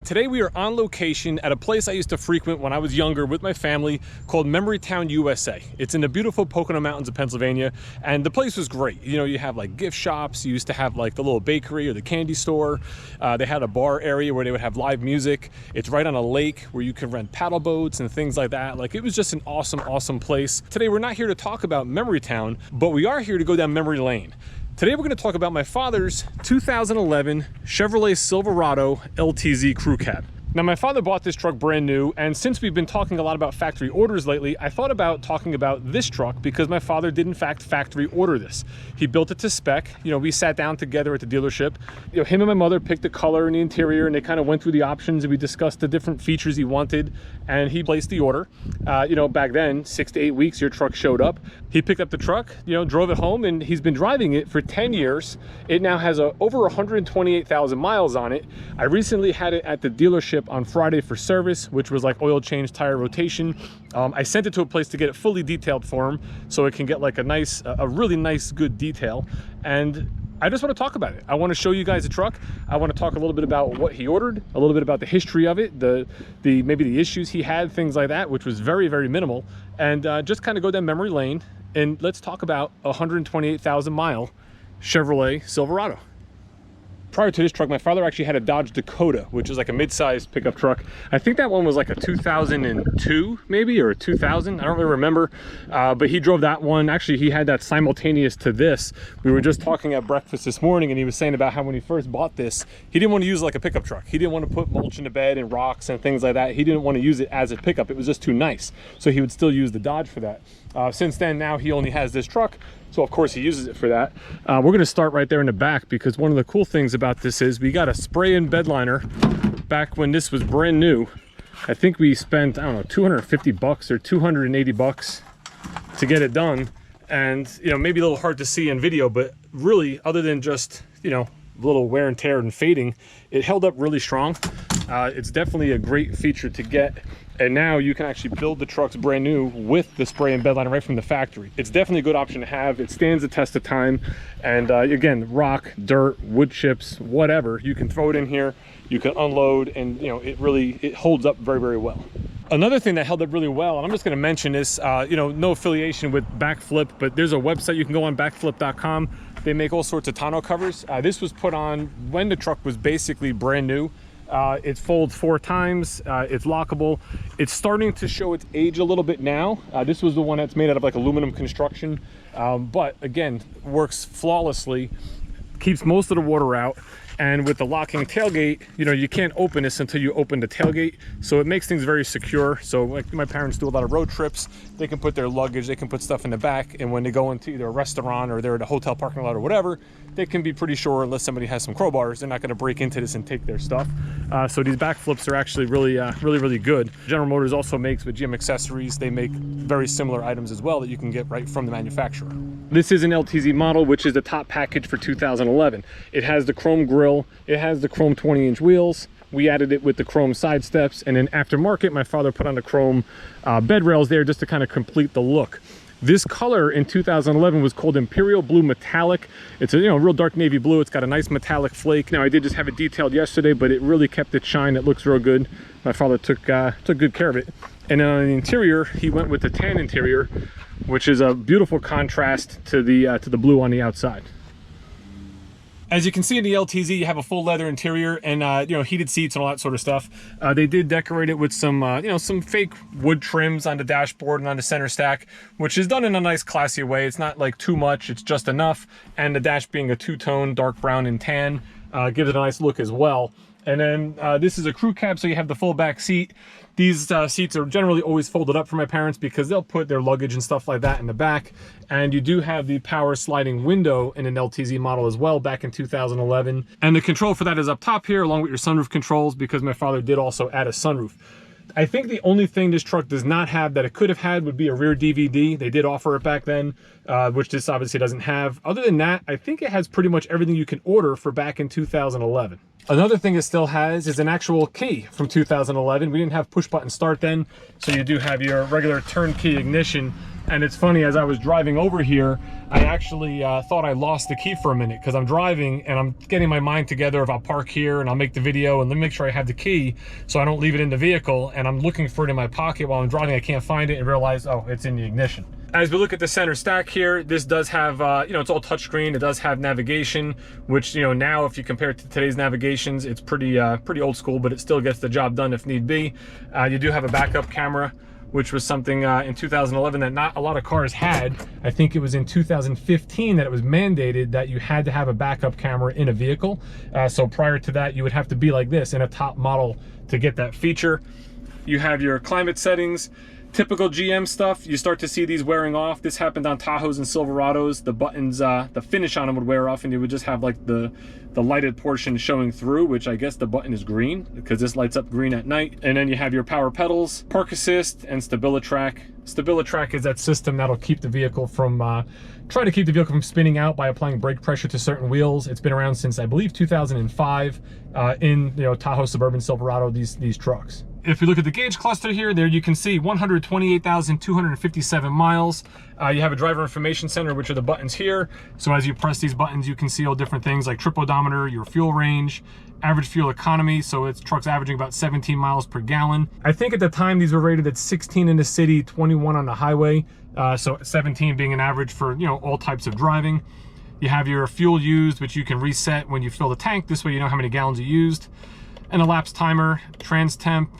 Today we are on location at a place I used to frequent when I was younger with my family called Memory Town, USA. It's in the beautiful Pocono Mountains of Pennsylvania, and the place was great. You know, you have like gift shops, you used to have like the little bakery or the candy store. They had a bar area where they would have live music. It's right on a lake where you can rent paddle boats and things like that. Like, it was just an awesome place. Today we're not here to talk about Memory Town, but we are here to go down memory lane. Today we're going to talk about my father's 2011 Chevrolet Silverado LTZ Crew Cab. Now, my father bought this truck brand new, and since we've been talking a lot about factory orders lately, I thought about talking about this truck because my father did in fact factory order this. He built it to spec. You know, we sat down together at the dealership. You know, him and my mother picked the color and the interior, and they kind of went through the options, and we discussed the different features he wanted, and he placed the order. You know, back then, 6 to 8 weeks, your truck showed up. He picked up the truck, you know, drove it home, and he's been driving it for 10 years. It now has over 128,000 miles on it. I recently had it at the dealership on Friday for service, which was like oil change, tire rotation. I sent it to a place to get it fully detailed for him so it can get like a really nice, good detail. And I just want to talk about it. I want to show you guys the truck. I want to talk a little bit about what he ordered, a little bit about the history of it, maybe the issues he had, things like that, which was very minimal, and just kind of go down memory lane. And let's talk about a 128,000 mile Chevrolet Silverado. Prior to this truck, my father actually had a Dodge Dakota, which is like a mid-sized pickup truck. I think that one was like a 2002 maybe, or a 2000. I don't really remember, but he drove that one. Actually, he had that simultaneous to this. We were just talking at breakfast this morning, and he was saying about how when he first bought this, he didn't want to use it like a pickup truck. He didn't want to put mulch in the bed and rocks and things like that. He didn't want to use it as a pickup. It was just too nice. So he would still use the Dodge for that. Since then, now he only has this truck, so of course he uses it for that. We're going to start right there in the back, because one of the cool things about this is we got a spray-in bed liner. Back when this was brand new, I think we spent, I don't know, 250 bucks or 280 bucks to get it done. And, you know, maybe a little hard to see in video, but really, other than just, you know, a little wear and tear and fading, it held up really strong. It's definitely a great feature to get. And now you can actually build the trucks brand new with the spray and bed liner right from the factory. It's definitely a good option to have. It stands the test of time. And again, rock, dirt, wood chips, whatever, you can throw it in here, you can unload, and you know, it holds up very well. Another thing that held up really well, and I'm just going to mention this, you know, no affiliation with Backflip, but there's a website you can go on, backflip.com. They make all sorts of tonneau covers. This was put on when the truck was basically brand new. It folds 4 times. It's lockable. It's starting to show its age a little bit now. This was the one that's made out of like aluminum construction, but again, works flawlessly, keeps most of the water out. And with the locking tailgate, you know, you can't open this until you open the tailgate. So it makes things very secure. So like my parents do a lot of road trips, they can put their luggage, they can put stuff in the back. And when they go into either a restaurant or they're at a hotel parking lot or whatever, they can be pretty sure, unless somebody has some crowbars, they're not going to break into this and take their stuff. So these back flips are actually really good. General Motors also makes, with GM Accessories, they make very similar items as well that you can get right from the manufacturer. This is an LTZ model, which is the top package for 2011. It has the chrome grille, it has the chrome 20-inch wheels. We added it with the chrome side steps, and then aftermarket, my father put on the chrome bed rails there just to kind of complete the look. This color in 2011 was called Imperial Blue Metallic. It's a, you know, real dark navy blue. It's got a nice metallic flake. Now, I did just have it detailed yesterday, but it really kept its shine. It looks real good. My father took good care of it. And then on the interior, he went with the tan interior, which is a beautiful contrast to the blue on the outside. As you can see in the LTZ, you have a full leather interior and you know, heated seats and all that sort of stuff. They did decorate it with some you know, some fake wood trims on the dashboard and on the center stack, which is done in a nice classy way. It's not like too much, it's just enough. And the dash being a two-tone, dark brown and tan, gives it a nice look as well. And then this is a crew cab, so you have the full back seat. These seats are generally always folded up for my parents because they'll put their luggage and stuff like that in the back. And you do have the power sliding window in an LTZ model as well back in 2011. And the control for that is up top here, along with your sunroof controls, because my father did also add a sunroof. I think the only thing this truck does not have that it could have had would be a rear DVD. They did offer it back then, which this obviously doesn't have. Other than that, I think it has pretty much everything you can order for back in 2011. Another thing it still has is an actual key from 2011. We didn't have push button start then, so you do have your regular turnkey ignition And it's funny, as I was driving over here, I actually thought I lost the key for a minute, because I'm driving and I'm getting my mind together if I'll park here and I'll make the video and let me make sure I have the key so I don't leave it in the vehicle, and I'm looking for it in my pocket while I'm driving. I can't find it and realize, oh, it's in the ignition. As we look at the center stack here, this does have, you know, it's all touchscreen. It does have navigation, which, you know, now if you compare it to today's navigations, it's pretty old school, but it still gets the job done if need be. You do have a backup camera, which was something in 2011 that not a lot of cars had. I think it was in 2015 that it was mandated that you had to have a backup camera in a vehicle. So prior to that, you would have to be like this in a top model to get that feature. You have your climate settings. Typical GM stuff, you start to see these wearing off. This happened on Tahoes and Silverados. The buttons, the finish on them would wear off, and you would just have like the lighted portion showing through, which I guess the button is green because this lights up green at night. And then you have your power pedals, park assist, and StabiliTrak. StabiliTrak is that system that'll keep the vehicle from, try to keep the vehicle from spinning out by applying brake pressure to certain wheels. It's been around since, I believe, 2005 in, you know, Tahoe, Suburban, Silverado, these trucks. If you look at the gauge cluster here, there you can see 128,257 miles. You have a driver information center, which are the buttons here. So as you press these buttons, you can see all different things like trip odometer, your fuel range, average fuel economy. So it's trucks averaging about 17 miles per gallon. I think at the time these were rated at 16 in the city, 21 on the highway. So 17 being an average for, you know, all types of driving. You have your fuel used, which you can reset when you fill the tank. This way you know how many gallons you used. And a lapse timer, trans temp.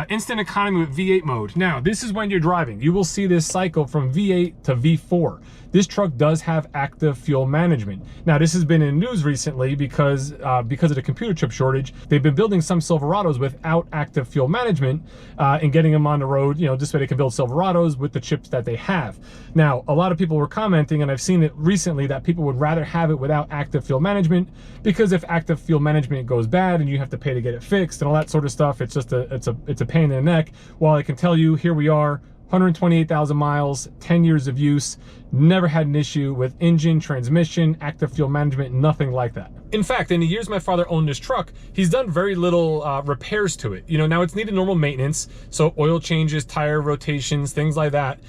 Instant economy with V8 mode. Now, this is when you're driving. You will see this cycle from V8 to V4. This truck does have active fuel management. Now, this has been in news recently because of the computer chip shortage. They've been building some Silverados without active fuel management and getting them on the road, you know, this way they can build Silverados with the chips that they have. Now, a lot of people were commenting, and I've seen it recently, that people would rather have it without active fuel management, because if active fuel management goes bad and you have to pay to get it fixed and all that sort of stuff, it's just it's a pain in the neck. Well, I can tell you, here we are, 128,000 miles, 10 years of use, never had an issue with engine, transmission, active fuel management, nothing like that. In fact, in the years my father owned this truck, he's done very little repairs to it. You know, now it's needed normal maintenance, so oil changes, tire rotations, things like that.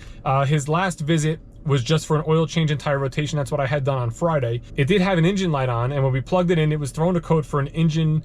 His last visit was just for an oil change and tire rotation. That's what I had done on Friday. It did have an engine light on, and when we plugged it in, it was throwing a code for an engine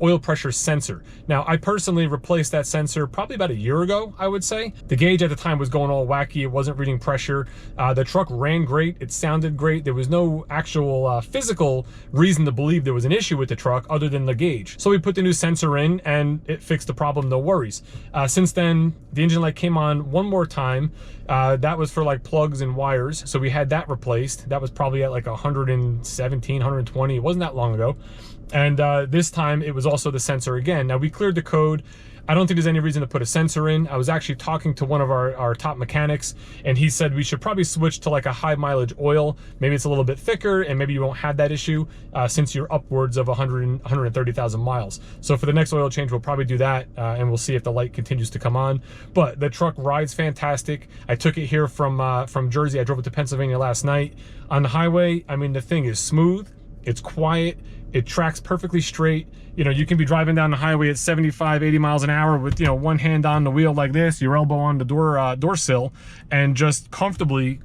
oil pressure sensor. Now, I personally replaced that sensor probably about a year ago, I would say. The gauge at the time was going all wacky. It wasn't reading pressure. The truck ran great. It sounded great. There was no actual physical reason to believe there was an issue with the truck other than the gauge. So we put the new sensor in and it fixed the problem, no worries. Since then, the engine light came on one more time. That was for like plugs and wires. So we had that replaced. That was probably at like 117, 120. It wasn't that long ago. And this time it was also the sensor again. Now, we cleared the code. I don't think there's any reason to put a sensor in. I was actually talking to one of our top mechanics, and he said we should probably switch to like a high mileage oil. Maybe it's a little bit thicker and maybe you won't have that issue since you're upwards of 130,000 miles. So for the next oil change, we'll probably do that and we'll see if the light continues to come on. But the truck rides fantastic. I took it here from Jersey. I drove it to Pennsylvania last night. On the highway, I mean, the thing is smooth. It's quiet. It tracks perfectly straight. You know, you can be driving down the highway at 75, 80 miles an hour with, you know, one hand on the wheel like this, your elbow on the door sill, and just comfortably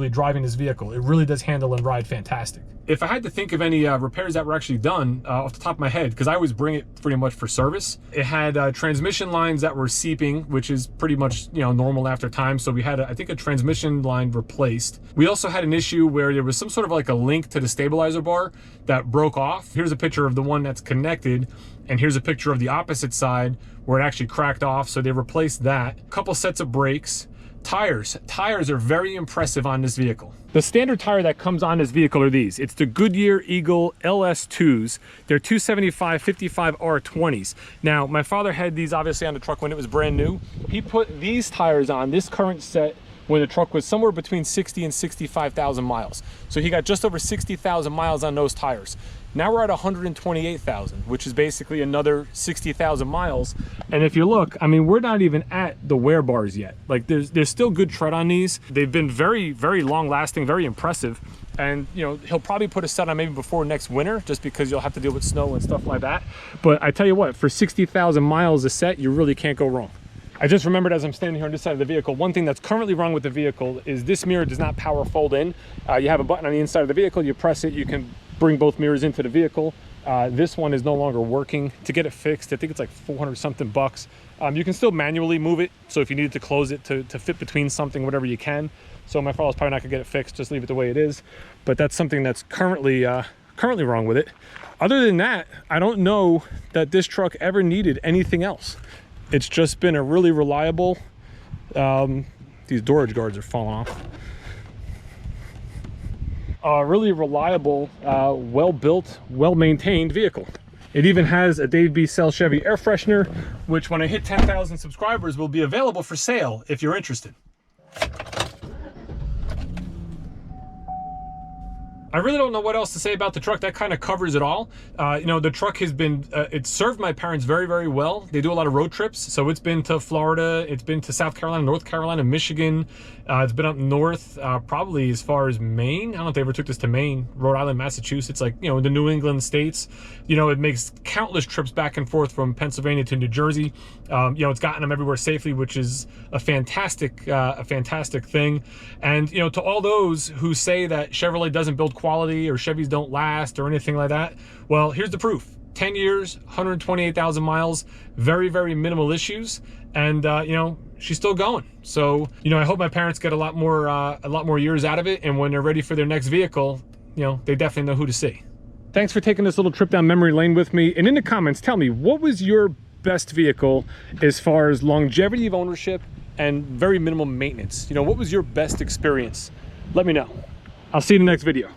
driving this vehicle. It really does handle and ride fantastic. If I had to think of any repairs that were actually done off the top of my head, because I always bring it pretty much for service, it had transmission lines that were seeping, which is pretty much, you know, normal after time. So we had, I think, a transmission line replaced. We also had an issue where there was some sort of like a link to the stabilizer bar that broke off. Here's a picture of the one that's connected, and here's a picture of the opposite side where it actually cracked off. So they replaced that. A couple sets of brakes. Tires are very impressive on this vehicle. The standard tire that comes on this vehicle are these. It's the Goodyear Eagle LS2s. They're 275/55 R20s. Now, my father had these obviously on the truck when it was brand new. He put these tires on, this current set, when the truck was somewhere between 60 and 65,000 miles. So he got just over 60,000 miles on those tires. Now we're at 128,000, which is basically another 60,000 miles. And if you look, I mean, we're not even at the wear bars yet. Like there's still good tread on these. They've been very, very long lasting, very impressive. And you know, he'll probably put a set on maybe before next winter, just because you'll have to deal with snow and stuff like that. But I tell you what, for 60,000 miles a set, you really can't go wrong. I just remembered as I'm standing here on this side of the vehicle, one thing that's currently wrong with the vehicle is this mirror does not power fold in. You have a button on the inside of the vehicle, you press it, you can bring both mirrors into the vehicle. This one is no longer working. To get it fixed, I think it's like 400 something bucks. You can still manually move it, so if you needed to close it to fit between something, whatever you can. So my father's probably not gonna get it fixed, just leave it the way it is. But that's something that's currently wrong with it. Other than that, I don't know that this truck ever needed anything else. It's just been a really reliable, these storage guards are falling off. A really reliable, well-built, well-maintained vehicle. It even has a Dave B. Sell Chevy air freshener, which when I hit 10,000 subscribers will be available for sale if you're interested. I really don't know what else to say about the truck. That kind of covers it all. You know, the truck has been, it's served my parents very, very well. They do a lot of road trips. So it's been to Florida, it's been to South Carolina, North Carolina, Michigan. It's been up north, probably as far as Maine. I don't know if they ever took this to Maine, Rhode Island, Massachusetts, like, you know, the New England states. You know, it makes countless trips back and forth from Pennsylvania to New Jersey. You know, it's gotten them everywhere safely, which is a fantastic thing. And, you know, to all those who say that Chevrolet doesn't build quality or Chevys don't last or anything like that, well, here's the proof. 10 years, 128,000 miles, very, very minimal issues. And, you know, she's still going. So, you know, I hope my parents get a lot more years out of it. And when they're ready for their next vehicle, you know, they definitely know who to see. Thanks for taking this little trip down memory lane with me. And in the comments, tell me, what was your best vehicle as far as longevity of ownership and very minimal maintenance? You know, what was your best experience? Let me know. I'll see you in the next video.